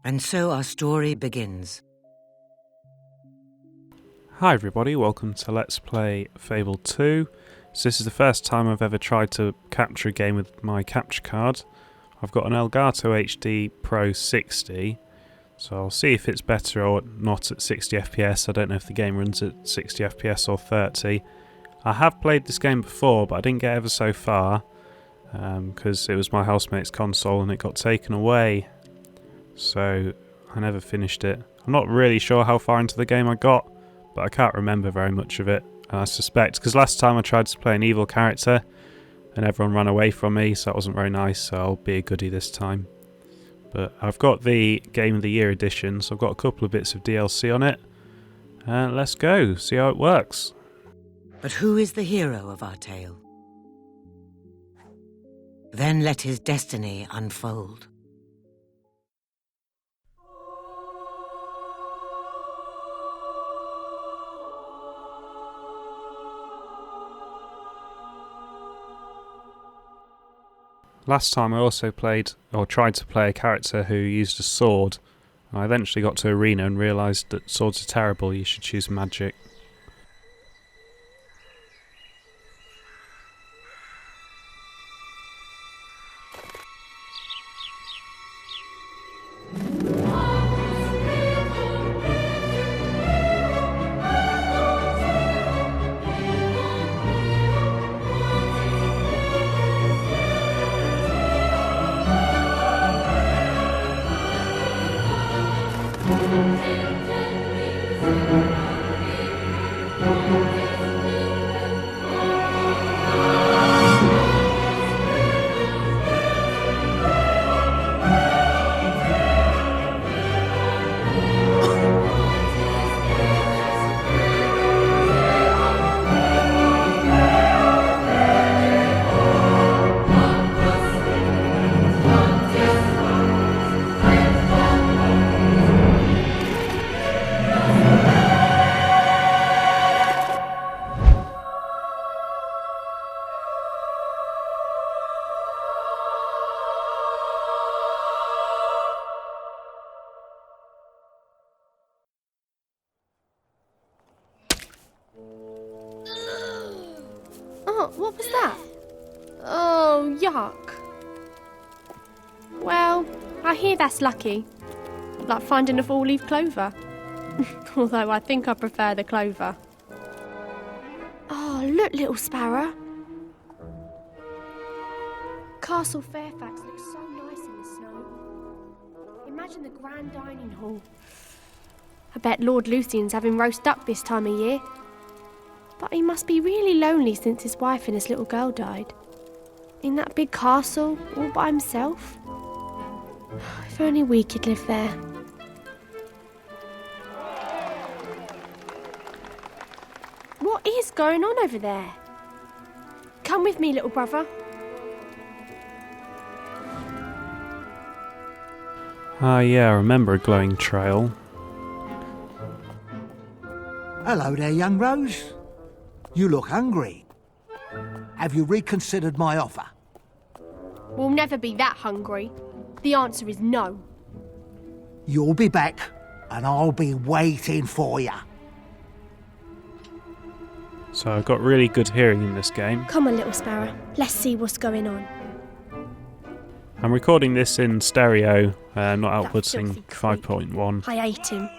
And so our story begins. Hi everybody, welcome to Let's Play Fable 2. So this is the first time I've ever tried to capture a game with my capture card. I've got an Elgato HD Pro 60, so I'll see if it's better or not at 60 FPS. I don't know if the game runs at 60 FPS or 30. I have played this game before, but I didn't get ever so far, because it was my housemate's console and it got taken away. So I never finished it. I'm not really sure how far into the game I got, but I can't remember very much of it. And I suspect, because last time I tried to play an evil character and everyone ran away from me, so that wasn't very nice, so I'll be a goodie this time. But I've got the Game of the Year edition, so I've got a couple of bits of DLC on it. And let's go, see how it works. But who is the hero of our tale? Then let his destiny unfold. Last time I also played, or tried to play, a character who used a sword. I eventually got to arena and realised that swords are terrible, you should choose magic. Oh, what was that? Oh, yuck. Well, I hear that's lucky. Like finding a four-leaf clover. Although I think I prefer the clover. Oh, look, little Sparrow. Castle Fairfax looks so nice in the snow. Imagine the grand dining hall. I bet Lord Lucian's having roast duck this time of year. But he must be really lonely since his wife and his little girl died. In that big castle, all by himself. If only we could live there. What is going on over there? Come with me, little brother. Ah yeah, I remember a glowing trail. Hello there, young Rose. You look hungry. Have you reconsidered my offer? We'll never be that hungry. The answer is no. You'll be back, and I'll be waiting for you. So I've got really good hearing in this game. Come on, little Sparrow. Let's see what's going on. I'm recording this in stereo, not That outputting filthy creep. 5.1. I ate him.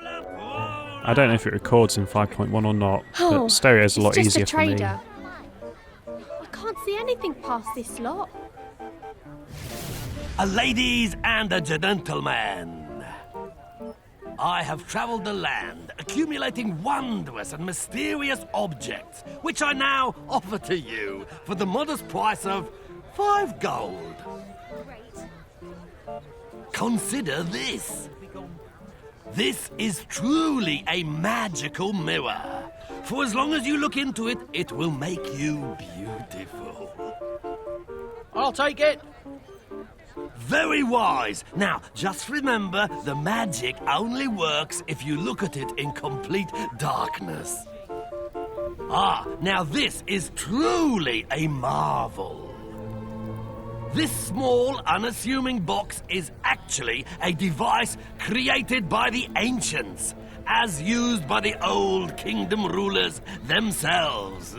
I don't know if it records in 5.1 or not, but stereo's a lot it's just easier a for me. trader. I can't see anything past this lot. Ladies and gentlemen, I have travelled the land, accumulating wondrous and mysterious objects, which I now offer to you for the modest price of 5 gold. Consider this. This is truly a magical mirror. For as long as you look into it, it will make you beautiful. I'll take it. Very wise. Now, just remember, the magic only works if you look at it in complete darkness. Ah, now this is truly a marvel. This small, unassuming box is actually a device created by the ancients, as used by the old kingdom rulers themselves.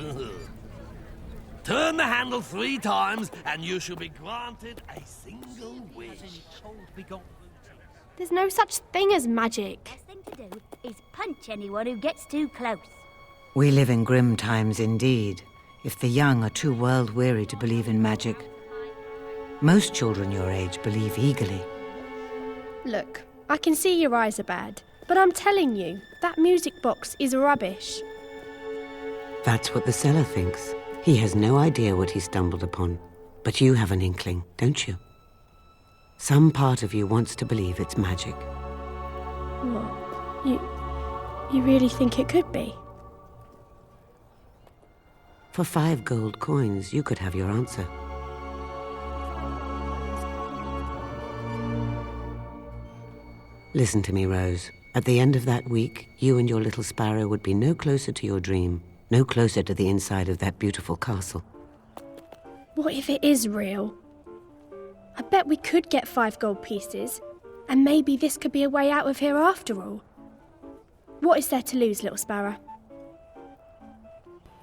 Turn the handle 3 times and you shall be granted a single wish. There's no such thing as magic. Best thing to do is punch anyone who gets too close. We live in grim times indeed, if the young are too world-weary to believe in magic. Most children your age believe eagerly. Look, I can see your eyes are bad, but I'm telling you, that music box is rubbish. That's what the seller thinks. He has no idea what he stumbled upon. But you have an inkling, don't you? Some part of you wants to believe it's magic. What? You really think it could be? For 5 gold coins, you could have your answer. Listen to me, Rose. At the end of that week, you and your little Sparrow would be no closer to your dream, no closer to the inside of that beautiful castle. What if it is real? I bet we could get 5 gold pieces, and maybe this could be a way out of here after all. What is there to lose, little Sparrow?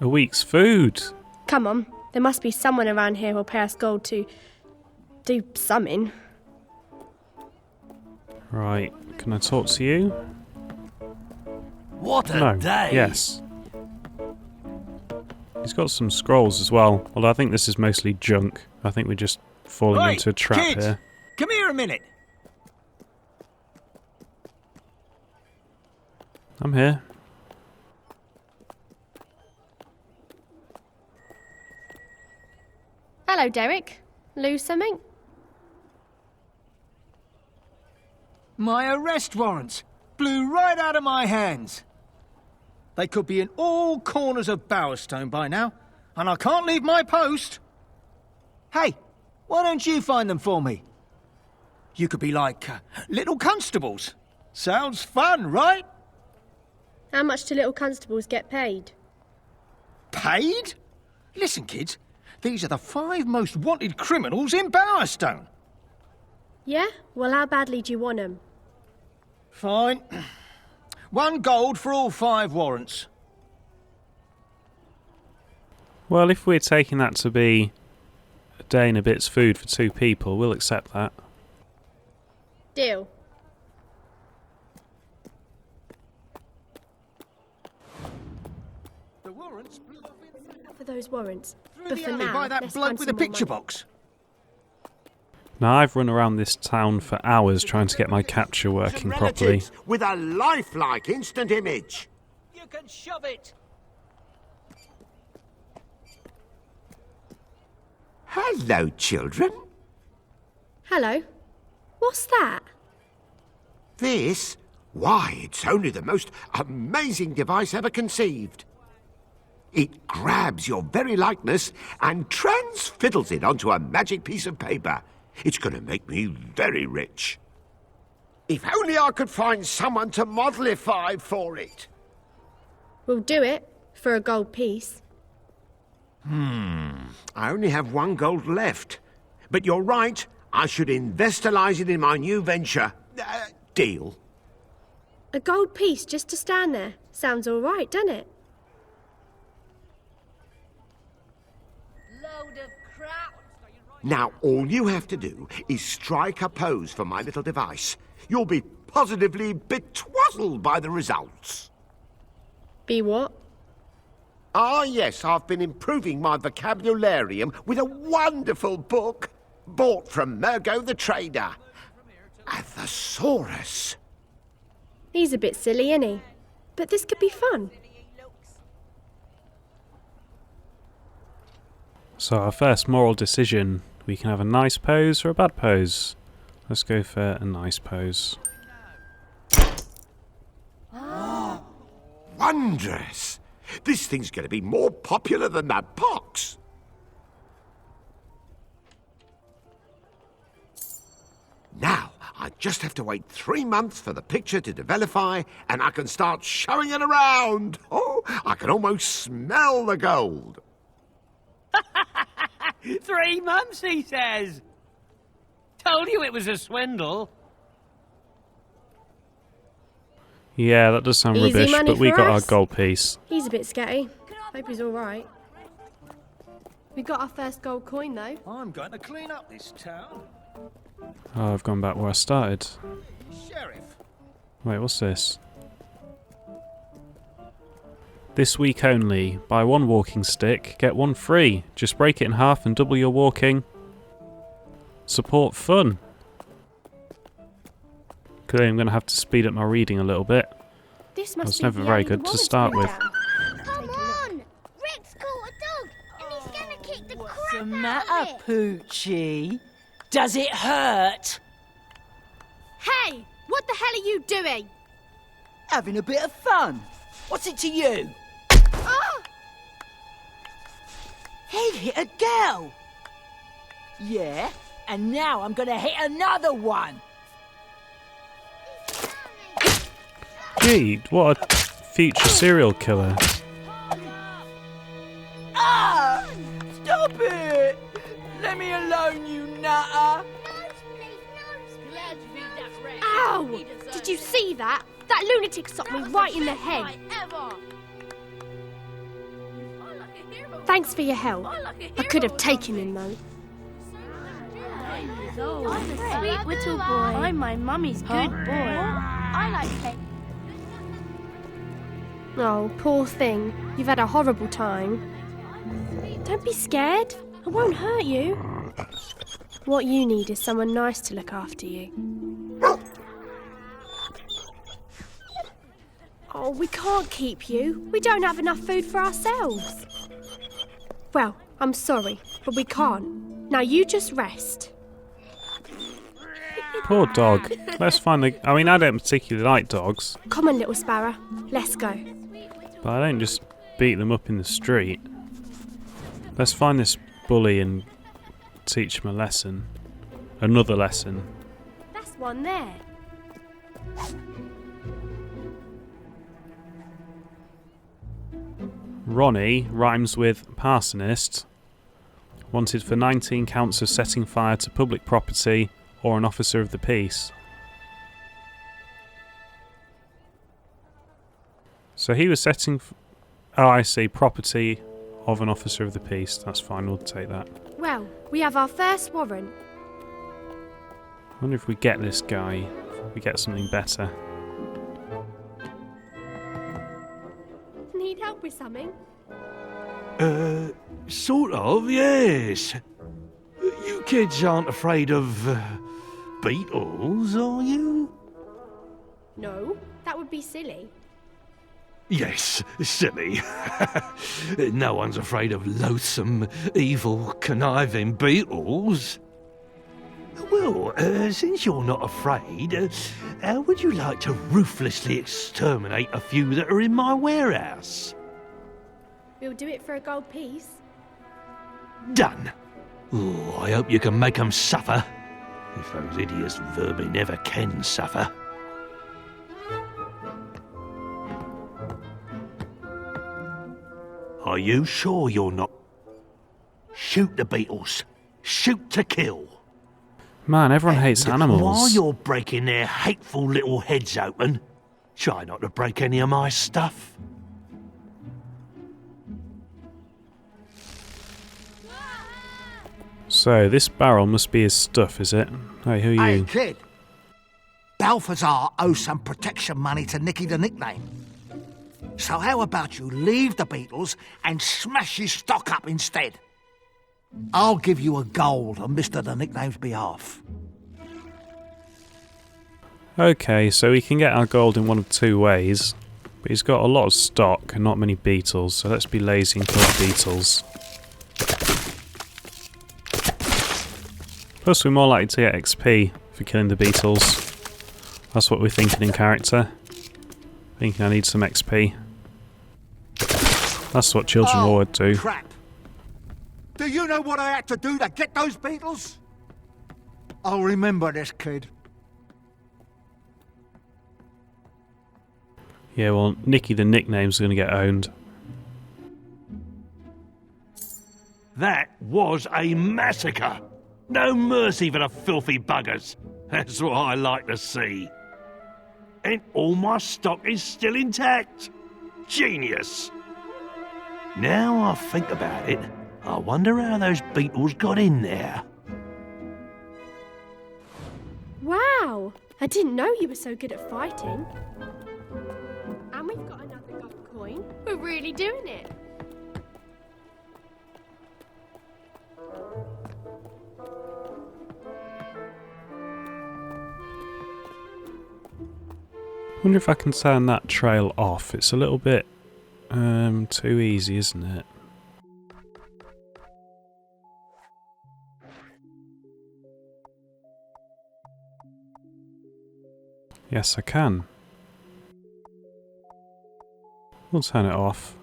A week's food. Come on, there must be someone around here who'll pay us gold to do something. Right, can I talk to you? What a No. day! Yes. He's got some scrolls as well, although I think this is mostly junk. I think we're just falling Oi, into a trap kids, here. come here a minute. I'm here. Hello, Derek. Lose something? My arrest warrants blew right out of my hands. They could be in all corners of Bowerstone by now, and I can't leave my post. Hey, why don't you find them for me? You could be like little constables. Sounds fun, right? How much do little constables get paid? Paid? Listen, kids, these are the 5 most wanted criminals in Bowerstone. Yeah? Well, how badly do you want them? Fine. 1 gold for all 5 warrants. Well, if we're taking that to be a day and a bit's food for 2 people, we'll accept that. Deal. The warrants blew up in For those warrants. through But the for alley now, by that let's bloke find with the some more picture money. box. Now, I've run around this town for hours trying to get my capture working properly. With a lifelike instant image. You can shove it. Hello, children. Hello. What's that? This? Why, it's only the most amazing device ever conceived. It grabs your very likeness and transfiddles it onto a magic piece of paper. It's going to make me very rich. If only I could find someone to modelify for it. We'll do it for a gold piece. I only have 1 gold left. But you're right, I should investalise it in my new venture. Deal. A gold piece just to stand there. Sounds all right, doesn't it? Load of crap. Now, all you have to do is strike a pose for my little device. You'll be positively betwazzled by the results. Be what? Ah, yes, I've been improving my vocabularium with a wonderful book bought from Mergo the Trader. A thesaurus. He's a bit silly, isn't he? But this could be fun. So our first moral decision, we can have a nice pose or a bad pose. Let's go for a nice pose. Wondrous. This thing's going to be more popular than that box. Now, I just have to wait 3 months for the picture to developify, and I can start showing it around. Oh, I can almost smell the gold. 3 months, he says. Told you it was a swindle. Yeah, that does sound Easy rubbish, money but we for got our us. gold piece. He's a bit sketty. Hope he's alright. We got our first gold coin though. I'm going to clean up this town. Oh, I've gone back where I started. Sheriff. Wait, what's this? This week only, buy one walking stick, get one free. Just break it in half and double your walking. Support fun. Clearly I'm going to have to speed up my reading a little bit. This must That's be never the very alley the good to Warrants start went with. down. Come on! Rick's caught a dog, and he's gonna kick the What's crap the out matter, of it. Poochie? Does it hurt? Hey! What the hell are you doing? Having a bit of fun. What's it to you? Ah! He hit a girl. Yeah, and now I'm gonna hit another one. Gee, what a future serial killer. Ah! Stop it! Let me alone, you nutter! Ow! Did you see that? That lunatic socked me right in the head. Thanks for your help. I could have taken him though. I'm a sweet little boy. I'm my mummy's good boy. I like cake. Oh, poor thing. You've had a horrible time. Don't be scared. I won't hurt you. What you need is someone nice to look after you. Oh, we can't keep you. We don't have enough food for ourselves. Well, I'm sorry, but we can't. Now you just rest. Poor dog. Let's find the... I mean, I don't particularly like dogs, Come on, little Sparrow. Let's go. but I don't just beat them up in the street. Let's find this bully and teach him a lesson. Another lesson. That's one there. Ronnie rhymes with parsonist. Wanted for 19 counts of setting fire to public property or an officer of the peace. So he was setting... Oh, I see. Property of an officer of the peace. That's fine. We'll take that. Well, we have our first warrant. I wonder if we get this guy. If we get something better. Need help with something? Sort of, yes. You kids aren't afraid of beetles, are you? No, that would be silly. Yes, silly. No one's afraid of loathsome, evil, conniving beetles. Well, since you're not afraid, how would you like to ruthlessly exterminate a few that are in my warehouse? We'll do it for a gold piece. Done. Oh, I hope you can make 'em suffer. If those hideous vermin ever can suffer. Are you sure you're not? Shoot the beetles. Shoot to kill. Man, everyone hates And animals. while you're breaking their hateful little heads open, try not to break any of my stuff. So, this barrel must be his stuff, is it? Hey, who are Hey, you? kid. Balthazar owes some protection money to Nicky the Nickname. So how about you leave the Beatles and smash his stock up instead? I'll give you a gold on Mr. the Nickname's behalf. Okay, so we can get our gold in one of two ways. But he's got a lot of stock and not many beetles, so let's be lazy and kill beetles. Plus, we're more likely to get XP for killing the beetles. That's what we're thinking in character. Thinking I need some XP. That's what children would do. Crap. Do you know what I had to do to get those beetles? I'll remember this, kid. Yeah, well, Nicky the Nickname's going to get owned. That was a massacre. No mercy for the filthy buggers. That's what I like to see. And all my stock is still intact. Genius. Now I think about it, I wonder how those beetles got in there. Wow! I didn't know you were so good at fighting. And we've got another gold coin. We're really doing it. Wonder if I can turn that trail off. It's a little bit too easy, isn't it? Yes, I can. We'll turn it off.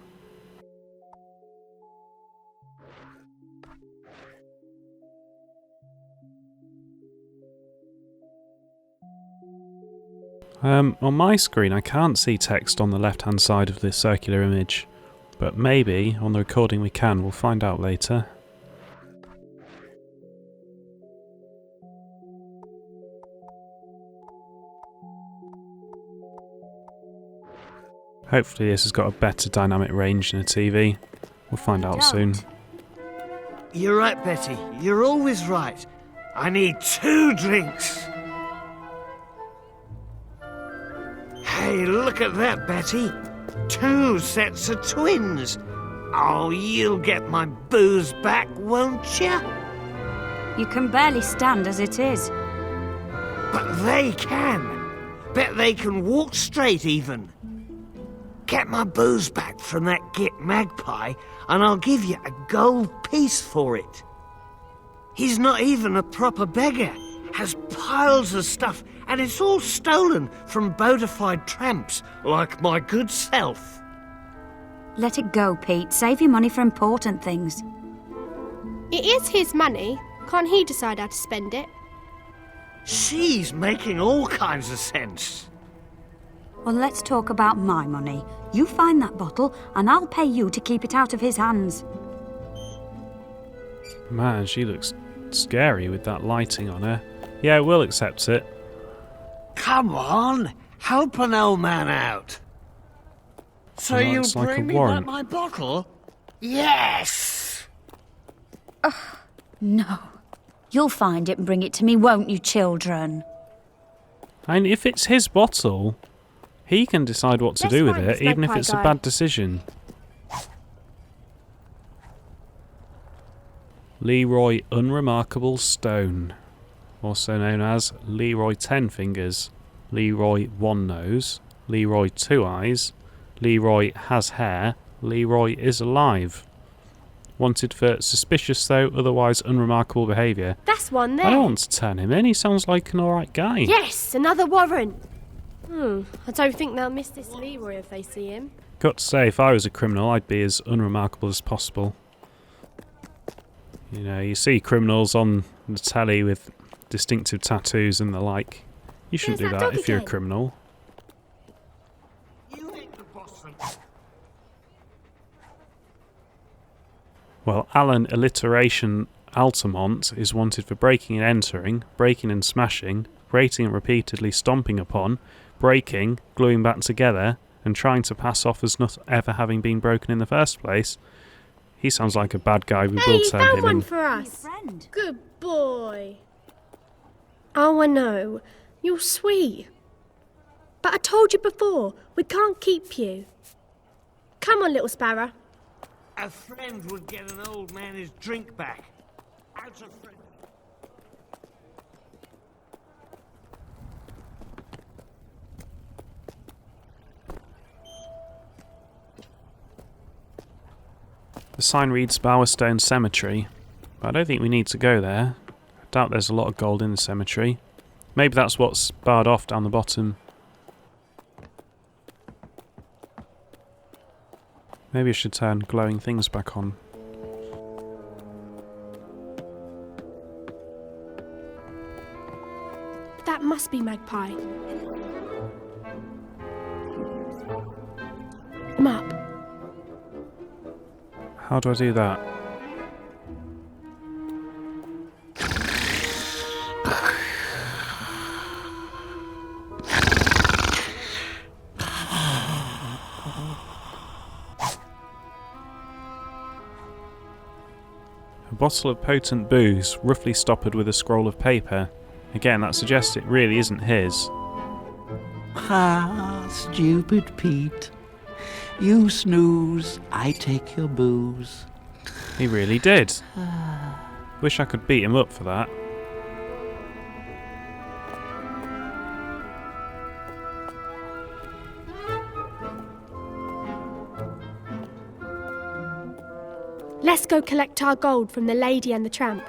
On my screen I can't see text on the left hand side of the circular image, but maybe on the recording we can. We'll find out later. Hopefully this has got a better dynamic range than a TV. We'll find out soon. You're right, Betty. You're always right. I need 2 drinks. Hey, look at that, Betty. 2 sets of twins. Oh, you'll get my booze back, won't you? You can barely stand as it is. But they can. Bet they can walk straight even. Get my booze back from that git magpie, and I'll give you a gold piece for it. He's not even a proper beggar. Has piles of stuff, and it's all stolen from bona fide tramps like my good self. Let it go, Pete. Save your money for important things. It is his money. Can't he decide how to spend it? She's making all kinds of sense. Well, let's talk about my money. You find that bottle, and I'll pay you to keep it out of his hands. Man, she looks scary with that lighting on her. Yeah, we'll accept it. Come on, help an old man out. So Well, you'll it's like a bring me warrant. back my bottle? Yes! No. You'll find it and bring it to me, won't you, children? And if it's his bottle, he can decide what to Let's do with find it, this even if magpie it's guy. a bad decision. Leroy Unremarkable Stone, also known as Leroy 10 Fingers, Leroy One Nose, Leroy Two Eyes, Leroy Has Hair, Leroy Is Alive. Wanted for suspicious though otherwise unremarkable behaviour. That's one there. I don't want to turn him in, he sounds like an alright guy. Yes, another warrant. I don't think they'll miss this Leroy if they see him. Got to say, if I was a criminal, I'd be as unremarkable as possible. You know, you see criminals on the telly with distinctive tattoos and the like. You shouldn't There's do that that dog if you're a again. criminal. You ain't the boss of... Well, Alan Alliteration Altamont is wanted for breaking and entering, breaking and smashing, grating and repeatedly stomping upon, breaking, gluing back together, and trying to pass off as not ever having been broken in the first place. He sounds like a bad guy. We Hey, will you turn found him one in. for us. Friend. Good boy. Oh, I know. You're sweet. But I told you before, we can't keep you. Come on, little Sparrow. A friend would get an old man his drink back. Out of friend. The sign reads Bowerstone Cemetery, but I don't think we need to go there. I doubt there's a lot of gold in the cemetery. Maybe that's what's barred off down the bottom. Maybe I should turn glowing things back on. That must be Magpie. I'm up. How do I do that? A bottle of potent booze, roughly stoppered with a scroll of paper. Again, that suggests it really isn't his. Ah, stupid Pete. You snooze, I take your booze. He really did. Wish I could beat him up for that. Let's go collect our gold from the lady and the tramp.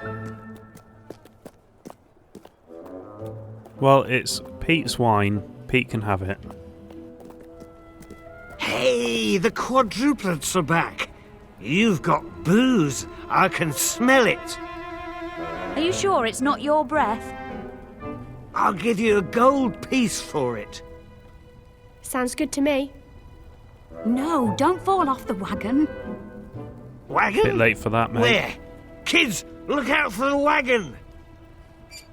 Well, it's Pete's wine. Pete can have it. Hey, the quadruplets are back. You've got booze. I can smell it. Are you sure it's not your breath? I'll give you a gold piece for it. Sounds good to me. No, don't fall off the wagon. Wagon? Bit late for that, mate. Where? Kids, look out for the wagon.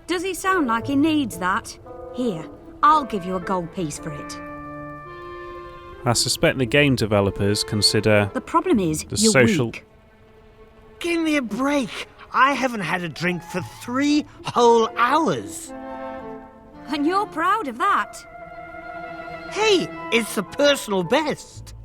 Does he sound like he needs that? Here, I'll give you a gold piece for it. I suspect the game developers consider The problem is, the you're social... weak. Give me a break. I haven't had a drink for 3 whole hours. And you're proud of that. Hey, it's the personal best.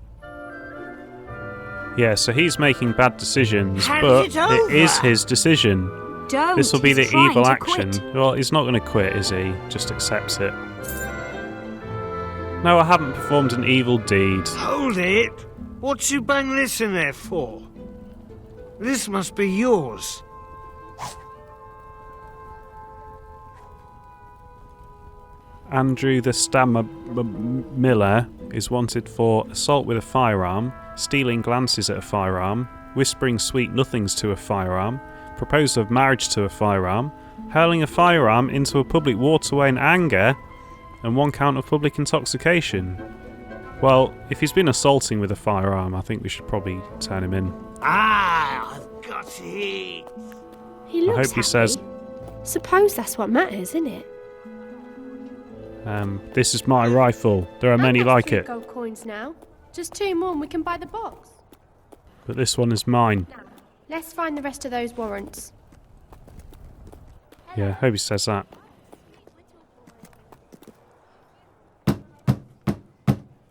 Yeah, so he's making bad decisions, Hand but it over. it is his decision. Don't. This will be the he's trying evil to action. quit. Well, he's not going to quit, is he? Just accepts it. No, I haven't performed an evil deed. Hold it. What you bang this in there for? This must be yours. Andrew the Stammer Miller is wanted for assault with a firearm, stealing glances at a firearm, whispering sweet nothings to a firearm, proposal of marriage to a firearm, hurling a firearm into a public waterway in anger, and 1 count of public intoxication. Well, if he's been assaulting with a firearm, I think we should probably turn him in. Ah, I've got it. He looks I hope he happy. says, Suppose that's what matters, isn't it? this is my rifle. There are many That's like 3 it, gold coins now. Just 2 more and we can buy the box. but this one is mine. Now, let's find the rest of those warrants. Yeah, I hope he says that.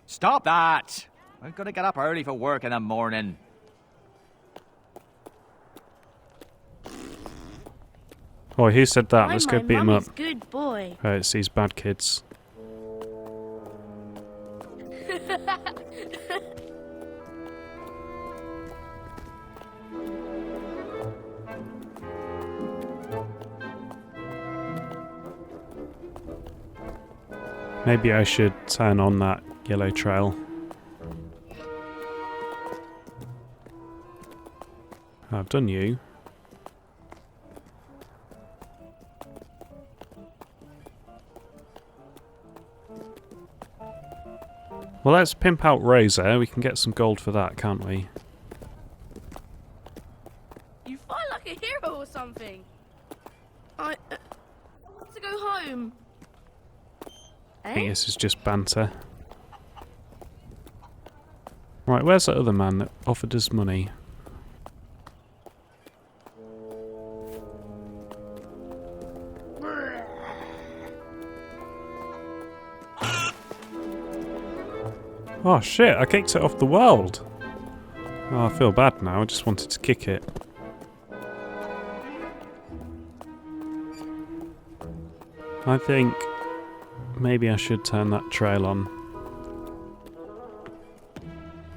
Stop that! I've got to get up early for work in the morning. Oh, who said that? I'm Let's go my beat him up. mummy's good boy. Oh, it's these bad kids. Maybe I should turn on that yellow trail. I've done you. Well, let's pimp out Rosa. We can get some gold for that, can't we? You fight like a hero or something. I want to go home. I think this is just banter. Right, where's that other man that offered us money? Oh shit, I kicked it off the world. Oh, I feel bad now, I just wanted to kick it. I think maybe I should turn that trail on.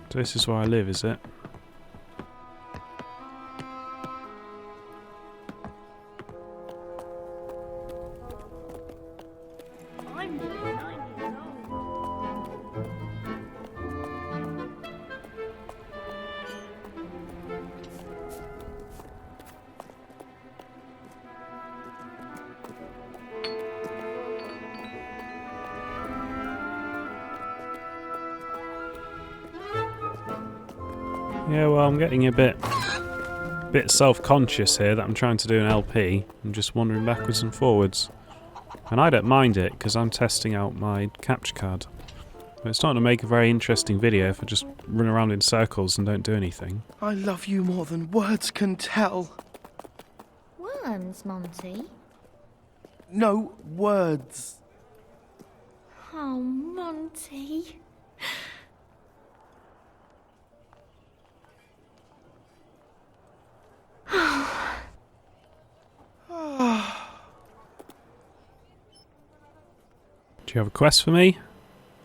This is where I live, is it? I'm 9 years old. Yeah, well, I'm getting a bit self-conscious here that I'm trying to do an LP. I'm just wandering backwards and forwards. And I don't mind it, because I'm testing out my capture card. But it's not going to make a very interesting video if I just run around in circles and don't do anything. I love you more than words can tell. worms, Monty? No, words. Oh, Monty. Do you have a quest for me?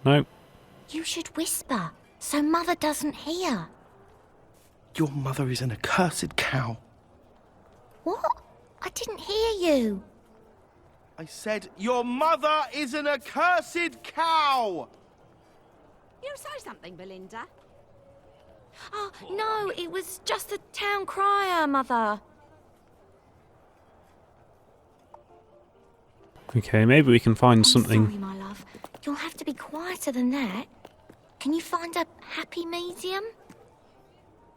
No. You should whisper, so Mother doesn't hear. Your mother is an accursed cow. What? I didn't hear you. I said, your mother is an accursed cow! You say something, Belinda? Oh, no, it was just the town crier, Mother. Okay, maybe we can find something. Sorry, my love. You'll have to be quieter than that. Can you find a happy medium?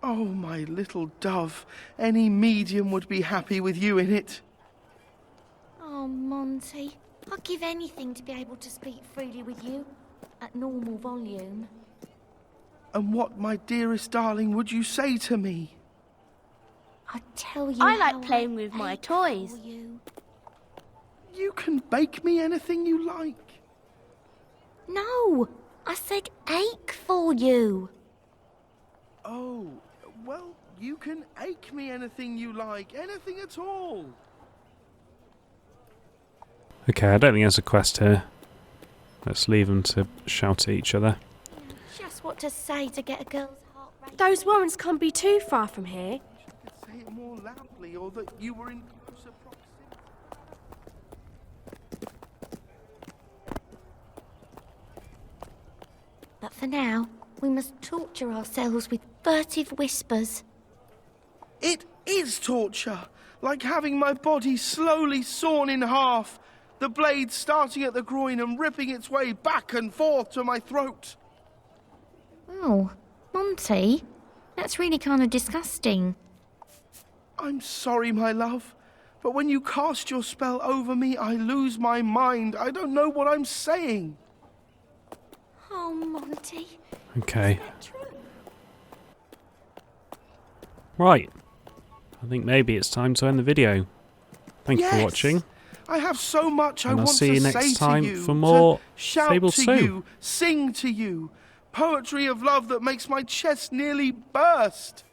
Oh, my little dove. Any medium would be happy with you in it. Oh, Monty. I'd give anything to be able to speak freely with you at normal volume. And what, my dearest darling, would you say to me? I'd tell you I like playing with my toys. You can bake me anything you like. No, I said ache for you. Oh, well, you can ache me anything you like, anything at all. Okay, I don't think there's a quest here. Let's leave them to shout at each other. Just what to say to get a girl's heart rate. Those warrants can't be too far from here. You could say it more loudly, or that you were in closer proximity. But for now, we must torture ourselves with furtive whispers. It is torture, like having my body slowly sawn in half, the blade starting at the groin and ripping its way back and forth to my throat. Oh, Monty, that's really kind of disgusting. I'm sorry, my love, but when you cast your spell over me, I lose my mind. I don't know what I'm saying. Oh, Monty. Okay. Right. I think maybe it's time to end the video. Thank you for watching. I have so much I And I'll want see to you say next to time you, for more to shout Fable to 2. you, sing to you, poetry of love that makes my chest nearly burst.